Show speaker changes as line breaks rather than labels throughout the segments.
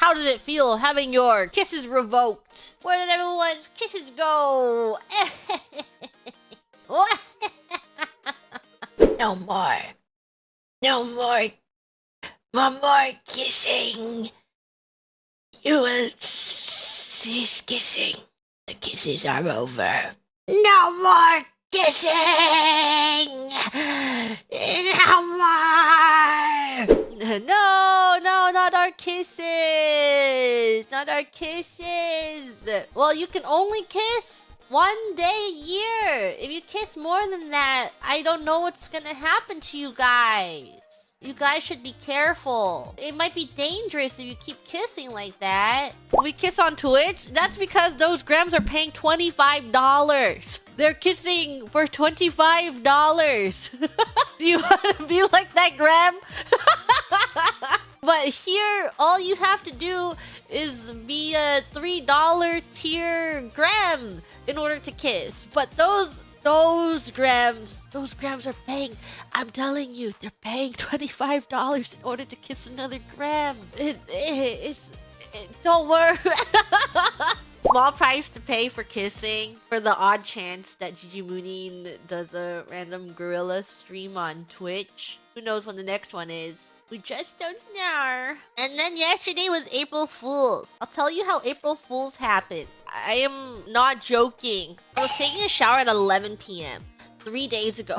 How does it feel having your kisses revoked? Where did everyone's kisses go?
No more. No more. No more kissing. You will cease kissing. The kisses are over. No more kissing! No more!
No, not our kisses! Not our kisses! Well, you can only kiss 1 day a year. If you kiss more than that, I don't know what's gonna happen to you guys. You guys should be careful. It might be dangerous if you keep kissing like that. We kiss on Twitch? That's because those grams are paying $25. They're kissing for $25. Do you want to be like that, Gram? But here, all you have to do is be a $3 tier gram in order to kiss. But those grams are paying, I'm telling you, they're paying $25 in order to kiss another gram. Don't worry. Small price to pay for kissing for the odd chance that Gigi Murin does a random gorilla stream on Twitch. Who knows when the next one is? We just don't know. And then yesterday was April Fool's. I'll tell you how April Fool's happened. I am not joking. I was taking a shower at 11 p.m. 3 days ago.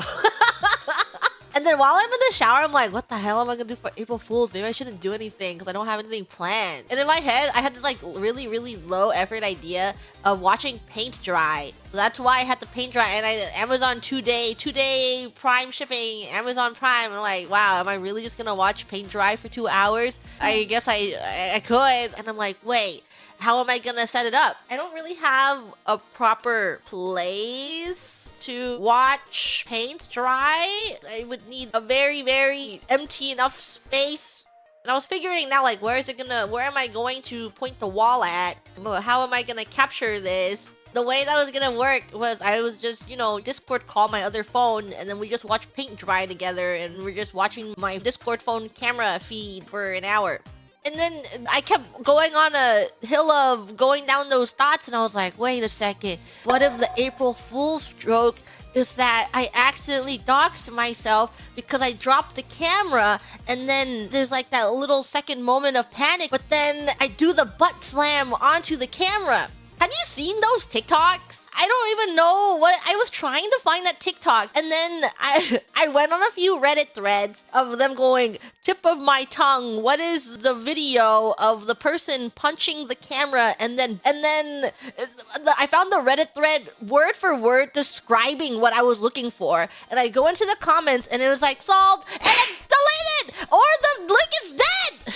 And then while I'm in the shower, I'm like, what the hell am I gonna do for April Fool's? Maybe I shouldn't do anything because I don't have anything planned. And in my head, I had this like really, really low effort idea of watching paint dry. So that's why I had the paint dry, and Amazon two-day Prime shipping, Amazon Prime. And I'm like, wow, am I really just gonna watch paint dry for 2 hours? I guess I could. And I'm like, wait, how am I gonna set it up? I don't really have a proper place to watch paint dry. I would need a very, very empty enough space. And I was figuring now, like, where am I going to point the wall at? How am I gonna capture this? The way that was gonna work was I was just, Discord call my other phone, and then we just watch paint dry together, and we're just watching my Discord phone camera feed for an hour. And then I kept going on a hill of going down those thoughts, and I was like, wait a second. What if the April Fool's joke is that I accidentally doxed myself because I dropped the camera, and then there's like that little second moment of panic, but then I do the butt slam onto the camera. Have you seen those TikToks? I don't even know what... I was trying to find that TikTok, and then I went on a few Reddit threads of them going, tip of my tongue, what is the video of the person punching the camera? And then I found the Reddit thread word for word describing what I was looking for. And I go into the comments, and it was like, solved, and it's deleted! Or the link is dead!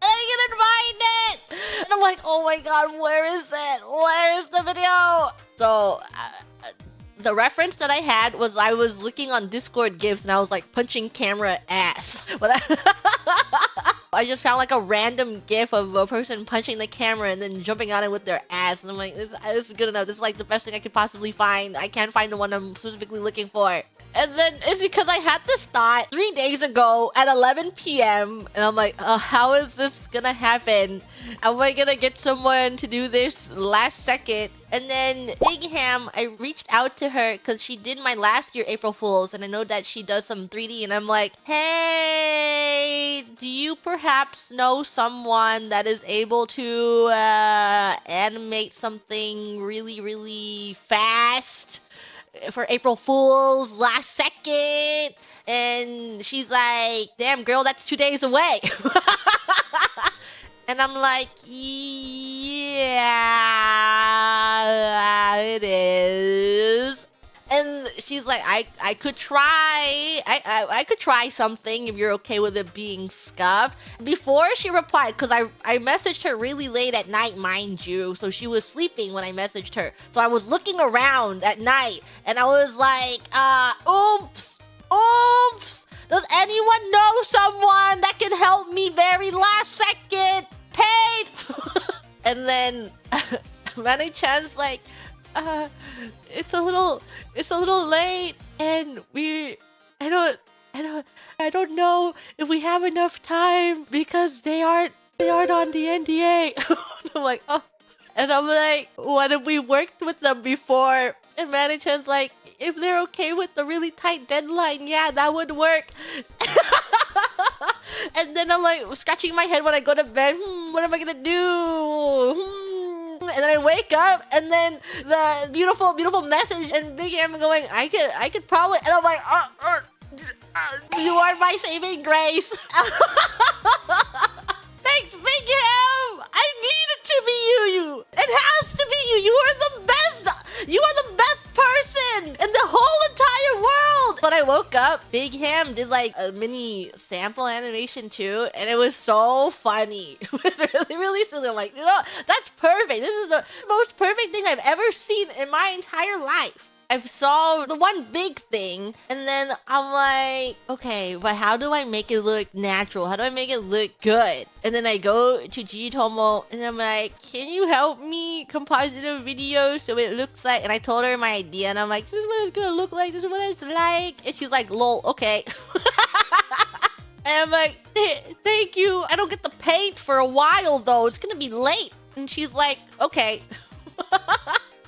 I couldn't find it! And I'm like, oh my god, where is it? Where is the video? So, the reference that I had was I was looking on Discord GIFs, and I was like punching camera ass. But I just found like a random GIF of a person punching the camera and then jumping on it with their ass. And I'm like, this is good enough. This is like the best thing I could possibly find. I can't find the one I'm specifically looking for. And then it's because I had this thought 3 days ago at 11 p.m. And I'm like, how is this gonna happen? Am I gonna get someone to do this last second? And then Big Ham, I reached out to her because she did my last year April Fool's, and I know that she does some 3D, and I'm like, hey, do you perhaps know someone that is able to animate something really, really fast for April Fool's last second? And she's like, damn girl, that's 2 days away. And I'm like, yeah, it is. And she's like, I could try. I could try something if you're okay with it being scuffed. Before she replied, because I messaged her really late at night, mind you. So she was sleeping when I messaged her. So I was looking around at night, and I was like, oops. Does anyone know someone that can help me very last second? Paid! And then Manny Chan's like, it's a little late, and I don't know if we have enough time because they aren't they aren't on the NDA. I'm like, oh. And I'm like, what if we worked with them before? And management's like, if they're okay with the really tight deadline, yeah, that would work. And then I'm like scratching my head when I go to bed. What am I gonna do? And then I wake up, and then the beautiful message and Big M going, I could probably. And I'm like, you are my saving grace. Thanks, Big M. I need it to be you. It has to be you. You are the best. You are the best person in the whole entire world. When I woke up, Big Ham did like a mini sample animation too, and it was so funny. It was really silly. I'm like, you know, that's perfect. This is the most perfect thing I've ever seen in my entire life. I saw the one big thing, and then I'm like, okay, but how do I make it look natural? How do I make it look good? And then I go to Gigi Tomo, and I'm like, can you help me composite a video so it looks like... And I told her my idea, and I'm like, this is what it's gonna look like, this is what it's like. And she's like, lol, okay. And I'm like, thank you. I don't get the paint for a while, though. It's gonna be late. And she's like, okay.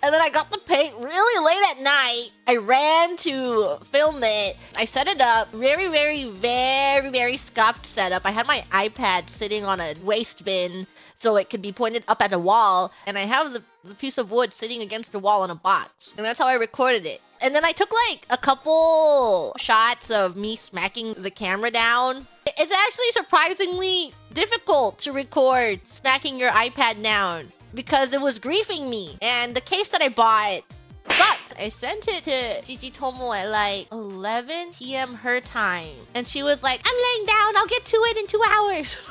And then I got the paint really late at night. I ran to film it. I set it up. Very scuffed setup. I had my iPad sitting on a waste bin so it could be pointed up at a wall. And I have the piece of wood sitting against the wall in a box. And that's how I recorded it. And then I took like a couple shots of me smacking the camera down. It's actually surprisingly difficult to record smacking your iPad down, because it was griefing me. And the case that I bought sucked. I sent it to Gigi Tomo at like 11 p.m. her time. And she was like, I'm laying down. I'll get to it in 2 hours.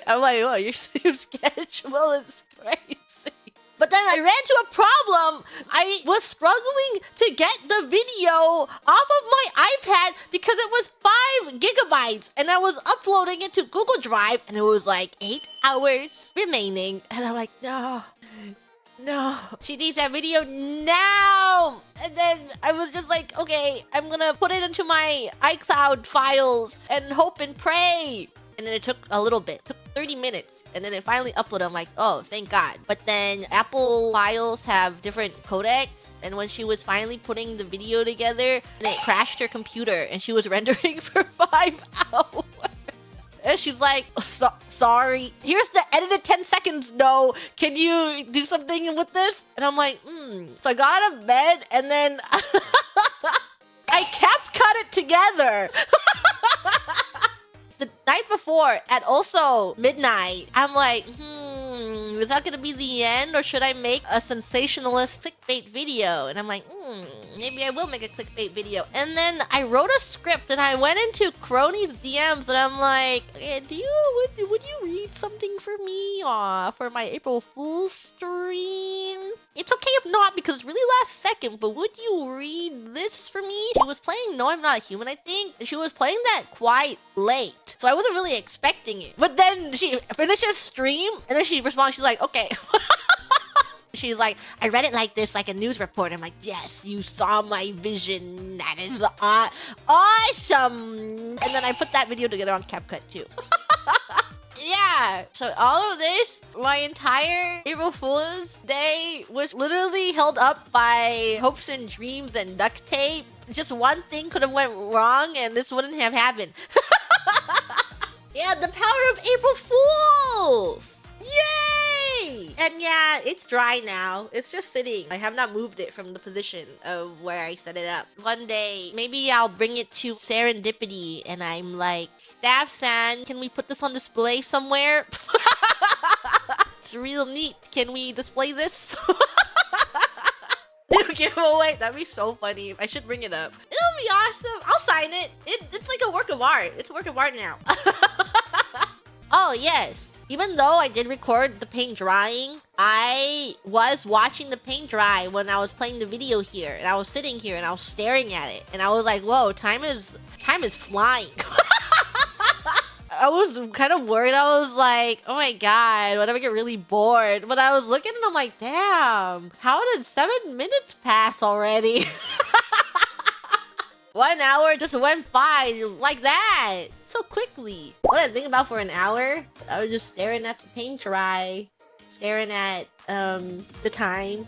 I'm like, oh, your schedule is crazy. But then I ran into a problem. I was struggling to get the video off of my iPad because it was 5 gigabytes. And I was uploading it to Google Drive, and it was like 8 hours remaining. And I'm like, no. She needs that video now. And then I was just like, okay, I'm gonna put it into my iCloud files and hope and pray. And then it took a little bit. It took 30 minutes. And then it finally uploaded. I'm like, oh, thank God. But then Apple files have different codecs. And when she was finally putting the video together, it crashed her computer. And she was rendering for 5 hours. And she's like, sorry. Here's the edited 10 seconds. No, can you do something with this? And I'm like, So I got out of bed, and then I kept cut it together. The night before, at also midnight, I'm like, is that gonna be the end, or should I make a sensationalist clickbait video? And I'm like, maybe I will make a clickbait video. And then I wrote a script, and I went into Kronii's DMs, and I'm like, hey, would you read something for me for my April Fool's stream? It's okay if not, because it's really last second, but would you read this for me? She was playing No, I'm Not a Human, I think. And she was playing that quite late, so I wasn't really expecting it. But then she finishes stream, and then she responds, she's like, okay. She's like, I read it like this, like a news report. I'm like, yes, you saw my vision. That is awesome. And then I put that video together on CapCut too. Yeah, so all of this, my entire April Fool's Day was literally held up by hopes and dreams and duct tape. Just one thing could have went wrong, and this wouldn't have happened. Yeah, the power of April Fools! Yay! And yeah, it's dry now. It's just sitting. I have not moved it from the position of where I set it up. One day, maybe I'll bring it to Serendipity, and I'm like, Staff-san, can we put this on display somewhere? It's real neat. Can we display this? New giveaway. That'd be so funny. I should bring it up. It'll be awesome. I'll sign it. It's like a work of art. It's a work of art now. Oh, yes. Even though I did record the paint drying, I was watching the paint dry when I was playing the video here. And I was sitting here and I was staring at it. And I was like, whoa, time is flying. I was kind of worried. I was like, oh my God, what if I get really bored? But I was looking and I'm like, damn, how did 7 minutes pass already? 1 hour just went by like that. so quickly. What did I think about for an hour? I was just staring at the paint dry, staring at the time.